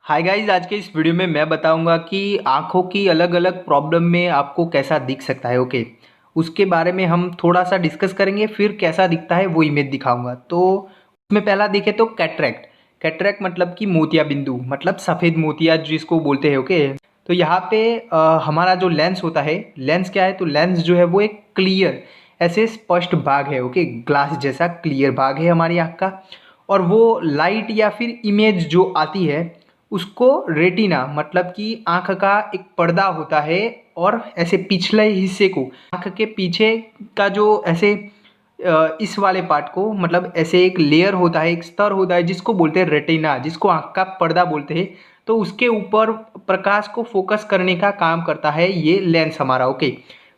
Hi guys, आज के इस वीडियो में मैं बताऊंगा कि आँखों की अलग अलग प्रॉब्लम में आपको कैसा दिख सकता है। ओके, उसके बारे में हम थोड़ा सा डिस्कस करेंगे, फिर कैसा दिखता है वो इमेज दिखाऊंगा। तो उसमें पहला देखें तो कैटरेक्ट। कैटरेक्ट मतलब कि मोतिया बिंदु, मतलब सफ़ेद मोतिया जिसको बोलते हैं। ओके, तो यहाँ पे हमारा जो लेंस होता है, लेंस क्या है, तो लेंस जो है वो एक क्लियर ऐसे स्पष्ट भाग है। ओके, ग्लास जैसा क्लियर भाग है हमारी आँख का, और वो लाइट या फिर इमेज जो आती है उसको रेटिना मतलब कि आँख का एक पर्दा होता है, और ऐसे पिछले हिस्से को, आँख के पीछे का जो ऐसे इस वाले पार्ट को, मतलब ऐसे एक लेयर होता है, एक स्तर होता है जिसको बोलते हैं रेटिना, जिसको आँख का पर्दा बोलते हैं। तो उसके ऊपर प्रकाश को फोकस करने का काम करता है ये लेंस हमारा। ओके,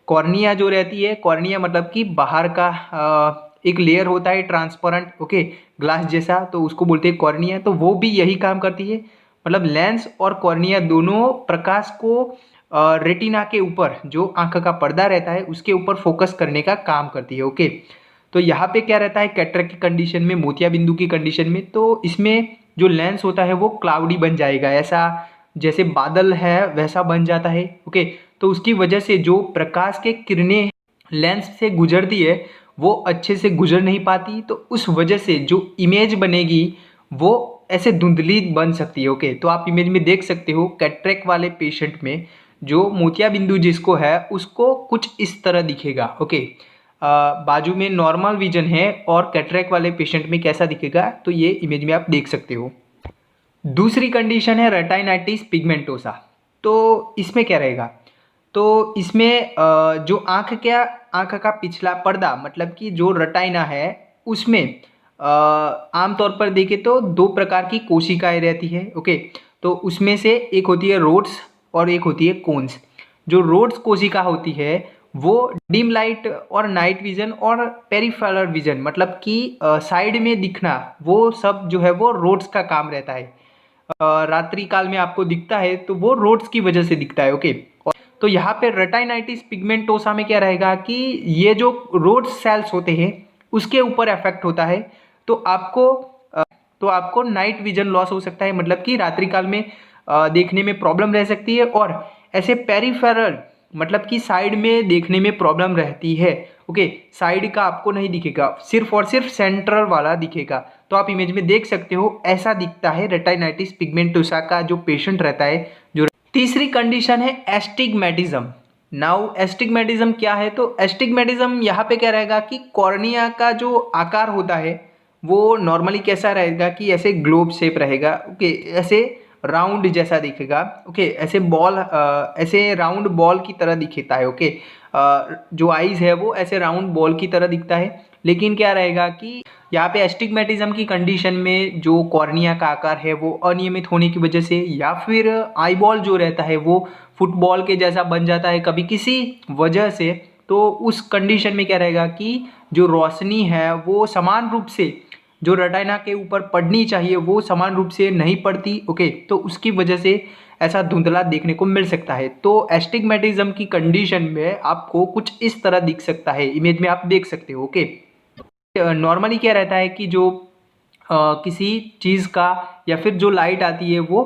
कॉर्निया जो रहती है, कॉर्निया मतलब कि बाहर का एक लेयर होता है ट्रांसपेरेंट, ओके, ग्लास जैसा, तो उसको बोलते हैं कॉर्निया। तो वो भी यही काम करती है, मतलब लेंस और कॉर्निया दोनों प्रकाश को रेटिना के ऊपर, जो आंख का पर्दा रहता है उसके ऊपर फोकस करने का काम करती है। ओके, तो यहाँ पे क्या रहता है कैटरेक्ट की कंडीशन में, मोतिया बिंदु की कंडीशन में, तो इसमें जो लेंस होता है वो क्लाउडी बन जाएगा, ऐसा जैसे बादल है वैसा बन जाता है। ओके, तो उसकी वजह से जो प्रकाश के किरणें लेंस से गुजरती है वो अच्छे से गुजर नहीं पाती, तो उस वजह से जो इमेज बनेगी वो ऐसे धुंधली बन सकती है। ओके, तो आप इमेज में देख सकते हो कैटरेक्ट वाले पेशेंट में जो मोतिया बिंदु जिसको है उसको कुछ इस तरह दिखेगा। ओके, बाजू में नॉर्मल विजन है, और कैटरेक्ट वाले पेशेंट में कैसा दिखेगा तो ये इमेज में आप देख सकते हो। दूसरी कंडीशन है रेटाइनाइटिस पिगमेंटोसा। तो इसमें क्या रहेगा, तो इसमें जो आँख का पिछला पर्दा मतलब कि जो रेटाइना है उसमें आमतौर पर देखें तो दो प्रकार की कोशिकाएं रहती है। ओके, तो उसमें से एक होती है रोड्स और एक होती है कोन्स। जो रोड्स कोशिका होती है वो डिम लाइट और नाइट विजन और पेरिफेरल विजन मतलब कि साइड में दिखना, वो सब जो है वो रोड्स का काम रहता है। रात्रि काल में आपको दिखता है तो वो रोड्स की वजह से दिखता है। ओके, तो यहाँ पे रेटाइनाइटिस पिगमेंटोसा में क्या रहेगा कि ये जो रोड सेल्स होते हैं उसके ऊपर इफेक्ट होता है, तो आपको नाइट विजन लॉस हो सकता है, मतलब कि रात्रि काल में देखने में प्रॉब्लम रह सकती है, और ऐसे पेरिफेरल मतलब कि साइड में देखने में प्रॉब्लम रहती है। ओके, साइड का आपको नहीं दिखेगा, सिर्फ और सिर्फ सेंट्रल वाला दिखेगा। तो आप इमेज में देख सकते हो ऐसा दिखता है रेटाइनाइटिस पिगमेंटोसा का जो पेशेंट रहता है। जो तीसरी कंडीशन है एस्टिग्मेटिज्म। नाउ एस्टिग्मेटिज्म क्या है, तो एस्टिग्मेटिज्म यहाँ पे क्या रहेगा कि कॉर्निया का जो आकार होता है वो नॉर्मली कैसा रहेगा कि ऐसे ग्लोब शेप रहेगा। ओके, ऐसे राउंड जैसा दिखेगा। ओके, ऐसे बॉल, ऐसे राउंड बॉल की तरह दिखता है। ओके, जो आईज है वो ऐसे राउंड बॉल की तरह दिखता है। लेकिन क्या रहेगा कि यहाँ पे एस्टिग्मेटिज्म की कंडीशन में जो कॉर्निया का आकार है वो अनियमित होने की वजह से, या फिर आईबॉल जो रहता है वो फुटबॉल के जैसा बन जाता है कभी किसी वजह से, तो उस कंडीशन में क्या रहेगा कि जो रोशनी है वो समान रूप से जो रेटिना के ऊपर पड़नी चाहिए वो समान रूप से नहीं पड़ती। ओके, तो उसकी वजह से ऐसा धुंधला देखने को मिल सकता है। तो एस्टिग्मेटिज्म की कंडीशन में आपको कुछ इस तरह दिख सकता है, इमेज में आप देख सकते हो। ओके, नॉर्मली क्या रहता है कि जो किसी चीज़ का या फिर जो लाइट आती है वो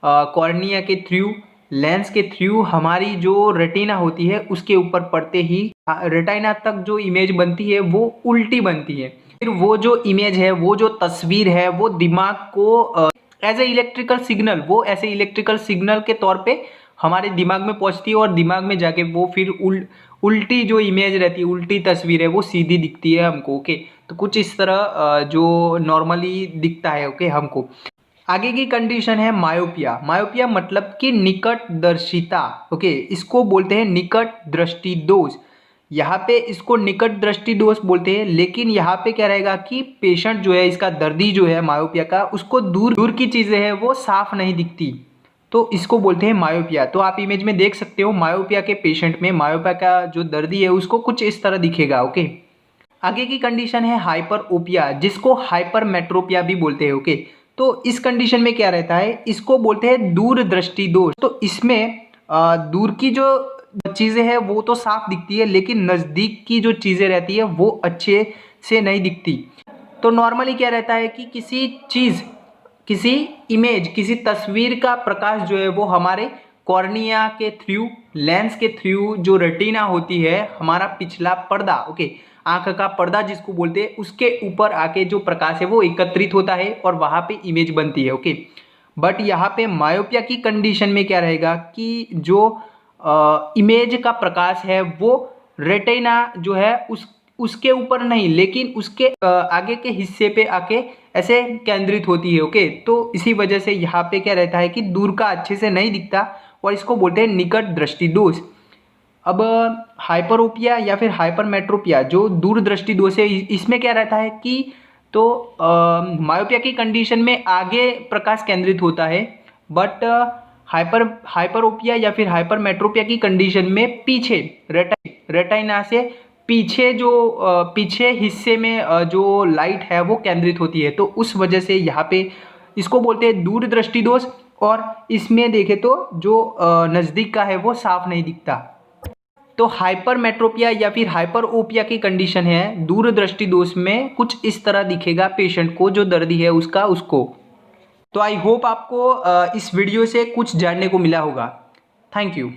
कॉर्निया के थ्रू, लेंस के थ्रू हमारी जो रेटिना होती है उसके ऊपर पड़ते ही रेटिना तक जो इमेज बनती है वो उल्टी बनती है। फिर वो जो इमेज है, वो जो तस्वीर है, वो दिमाग को एज ए इलेक्ट्रिकल सिग्नल, वो ऐसे इलेक्ट्रिकल सिग्नल के तौर पे हमारे दिमाग में पहुंचती है, और दिमाग में जाके वो फिर उल्टी जो इमेज रहती है, उल्टी तस्वीर है वो सीधी दिखती है हमको। ओके, तो कुछ इस तरह जो नॉर्मली दिखता है। ओके, हमको आगे की कंडीशन है मायोपिया। मायोपिया मतलब कि निकट दर्शिता। ओके, इसको बोलते हैं निकट दृष्टि दोष। यहाँ पे इसको निकट दृष्टि दोष बोलते हैं, लेकिन यहाँ पे क्या रहेगा कि पेशेंट जो है, इसका दर्दी जो है मायोपिया का, उसको दूर दूर की चीज़ें हैं वो साफ नहीं दिखती, तो इसको बोलते हैं मायोपिया। तो आप इमेज में देख सकते हो मायोपिया के पेशेंट में मायोपिया का जो दर्दी है उसको कुछ इस तरह दिखेगा। ओके, आगे की कंडीशन है हाइपरओपिया, जिसको हाइपरमेट्रोपिया भी बोलते हैं। ओके, तो इस कंडीशन में क्या रहता है, इसको बोलते हैं दूर दृष्टि दोष। तो इसमें दूर की जो चीज़ें हैं वो तो साफ दिखती है, लेकिन नज़दीक की जो चीज़ें रहती है वो अच्छे से नहीं दिखती। तो नॉर्मली क्या रहता है कि किसी चीज़ किसी इमेज, किसी तस्वीर का प्रकाश जो है वो हमारे कॉर्निया के थ्रू, लेंस के थ्रू, जो रेटिना होती है, हमारा पिछला पर्दा, ओके, आंख का पर्दा जिसको बोलते हैं, उसके ऊपर आके जो प्रकाश है वो एकत्रित होता है और वहाँ पे इमेज बनती है, ओके। बट यहाँ पे मायोपिया की कंडीशन में क्या रहेगा कि जो इमेज का प्रकाश है वो रेटिना जो है उसके ऊपर नहीं, लेकिन उसके आगे के हिस्से पे आके ऐसे केंद्रित होती है, ओके। तो इसी वजह से यहाँ पे क्या रहता है कि दूर का अच्छे से नहीं दिखता और इसको बोलते हैं निकट दृष्टि दोष। अब हाइपरोपिया या फिर हाइपरमेट्रोपिया जो दूर दृष्टि दोष है, इसमें क्या रहता है कि तो मायोपिया की कंडीशन में आगे प्रकाश केंद्रित होता है, बट हाइपरोपिया या फिर हाइपरमेट्रोपिया की कंडीशन में पीछे रेटिना से पीछे जो पीछे हिस्से में जो लाइट है वो केंद्रित होती है। तो उस वजह से यहाँ पे इसको बोलते हैं दूर दृष्टि दोष, और इसमें देखें तो जो नज़दीक का है वो साफ नहीं दिखता। तो हाइपरमेट्रोपिया या फिर हाइपरओपिया की कंडीशन है, दूर दृष्टि दोष में कुछ इस तरह दिखेगा पेशेंट को, जो दर्दी है उसका उसको। तो आई होप आपको इस वीडियो से कुछ जानने को मिला होगा। Thank you.